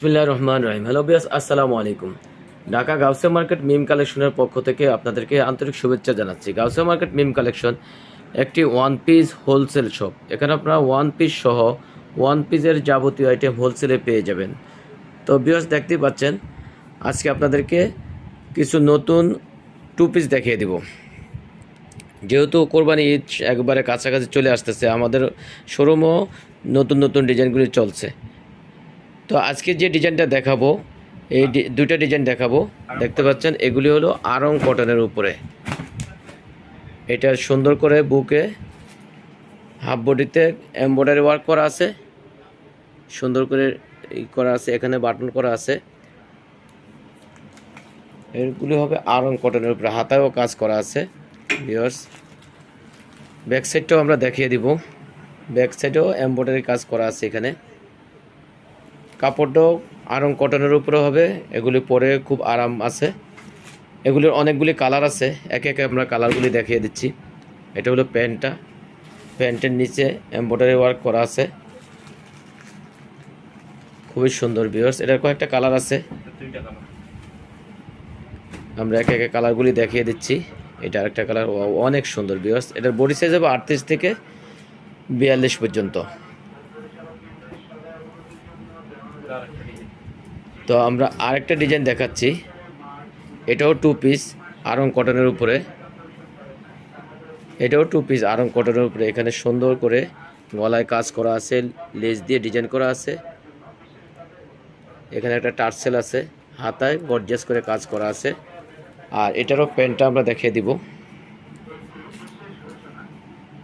বিসমিল্লাহির রহমানির রহিম। হ্যালো বিয়াস, আসসালামু আলাইকুম। ঢাকা গাউসিয়া মার্কেট মিম কালেকশনের পক্ষ থেকে আপনাদেরকে আন্তরিক শুভেচ্ছা জানাচ্ছি। গাউসিয়া মার্কেট মিম কালেকশন একটি ওয়ান পিস হোলসেল শপ। এখানে আপনারা ওয়ান পিস সহ ওয়ান পিসের যাবতীয় আইটেম হোলসেলে পেয়ে যাবেন। তো বিয়াস, দেখতেই পাচ্ছেন আজকে আপনাদেরকে কিছু নতুন টু পিস দেখিয়ে দিব। যেহেতু কোরবানি ঈদ একবারে কাছাকাছি চলে আসতেছে, আমাদের শোরুমও নতুন নতুন ডিজাইনগুলি চলছে। তো আজকে যে ডিজাইনটা দেখাবো, এই দুইটা ডিজাইন দেখাবো, দেখতে পাচ্ছেন এগুলি হলো আড়ং কটনের উপরে। এটা সুন্দর করে বুকে হাফ বডিতে এমব্রয়ডারি ওয়ার্ক করা আছে, সুন্দর করে করা আছে, এখানে বাটন করা আছে। এগুলি হবে আড়ং কটনের উপরে, হাতায়ও কাজ করা আছে। ভিউয়ার্স, ব্যাক সাইডটাও আমরা দেখিয়ে দিব। ব্যাক সাইডেও এমব্রয়ডারি কাজ করা আছে। এখানে কাপড়টাও আড়ং কটনের উপরে হবে। এগুলি পরে খুব আরাম আছে। এগুলির অনেকগুলি কালার আছে, একে একে আমরা কালারগুলি দেখিয়ে দিচ্ছি। এটা হলো প্যান্টটা, প্যান্টের নিচে এমব্রয়ডারি ওয়ার্ক করা আছে, খুবই সুন্দর। ভিউয়ার্স, এটার কয়েকটা কালার আছে, আমরা একে একে কালারগুলি দেখিয়ে দিচ্ছি। এটা আরেকটা কালার, অনেক সুন্দর। ভিউয়ার্স, এটার বডি সাইজ হবে 38 থেকে 42 পর্যন্ত। তো আমরা আরেকটা ডিজাইন দেখাচ্ছি, এটাও টু পিস আড়ং কটনের উপরে। এটাও টু পিস আড়ং কটনের উপরে। এখানে সুন্দর করে গলায় কাজ করা আছে, লেস দিয়ে ডিজাইন করা আছে। এখানে একটা টার্সেল আছে, হাতায় গর্জিয়াস করে কাজ করা আছে। আর এটারও প্যান্টটা আমরা দেখিয়ে দিব।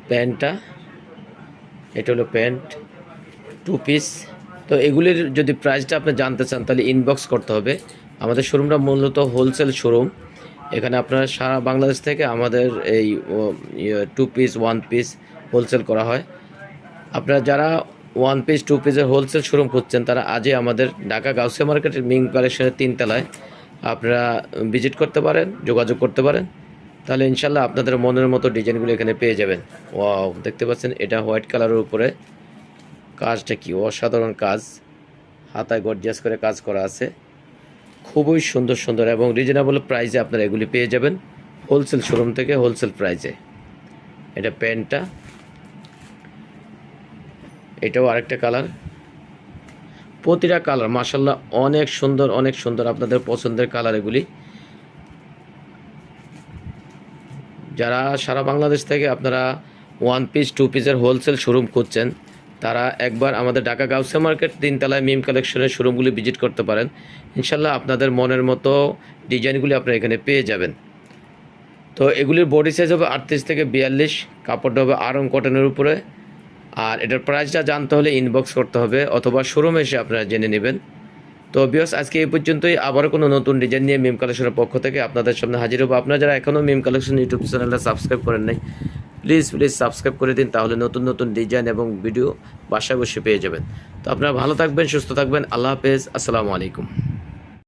প্যান্টটা, এটা হলো প্যান্ট, টু পিস। তো এগুলির যদি প্রাইসটা আপনি জানতে চান তাহলে ইনবক্স করতে হবে। আমাদের শোরুমটা মূলত হোলসেল শোরুম। এখানে আপনারা সারা বাংলাদেশ থেকে আমাদের এই two piece one piece wholesale করা হয়। আপনারা যারা ওয়ান পিস টু পিসের হোলসেল শোরুম খুঁজছেন তারা আজই আমাদের ঢাকা গাউসিয়া মার্কেটের মিম কালেকশনের 3 তলায় আপনারা ভিজিট করতে পারেন, যোগাযোগ করতে পারেন। তাহলে ইনশাল্লাহ আপনাদের মনের মতো ডিজাইনগুলো এখানে পেয়ে যাবেন। ওয়াও, দেখতে পাচ্ছেন এটা হোয়াইট কালারের উপরে। কাজটা কি অসাধারণ কাজ, হাতায় গর্জিয়াস করে কাজ করা আছে, খুবই সুন্দর সুন্দর এবং রিজনেবল প্রাইসে আপনারা এগুলি পেয়ে যাবেন হোলসেল শোরুম থেকে, হোলসেল প্রাইসে। এটা প্যান্টটা, এটাও আরেকটা কালার। প্রতিটা কালার মাশাআল্লাহ অনেক সুন্দর, অনেক সুন্দর, আপনাদের পছন্দের কালার এগুলি। যারা সারা বাংলাদেশ থেকে আপনারা ওয়ান পিস টু পিসের হোলসেল শোরুম খুঁজছেন তারা একবার আমাদের ঢাকা গাউসিয়া মার্কেট 3 তলায় মিম কালেকশনের শোরুমগুলি ভিজিট করতে পারেন। ইনশাল্লাহ আপনাদের মনের মতো ডিজাইনগুলি আপনারা এখানে পেয়ে যাবেন। তো এগুলির বডি সাইজ হবে 38 থেকে 42, কাপড়টা হবে আড়ং কটনের উপরে। আর এটার প্রাইসটা জানতে হলে ইনবক্স করতে হবে অথবা শোরুমে এসে আপনারা জেনে নেবেন। তো ভিউয়ার্স, আজকে এই পর্যন্তই। আবার কোনো নতুন ডিজাইন নিয়ে মিম কালেকশনের পক্ষ থেকে আপনাদের সামনে হাজির হবো। আপনারা যারা এখনও মিম কালেকশন ইউটিউব চ্যানেলটা সাবস্ক্রাইব করেন নাই, প্লিজ সাবস্ক্রাইব করে দিন, তাহলে নতুন নতুন ডিজাইন এবং ভিডিও বাসায় বসে পেয়ে যাবেন। তো আপনারা ভালো থাকবেন, সুস্থ থাকবেন। আল্লাহ হাফেজ, আসসালামু আলাইকুম।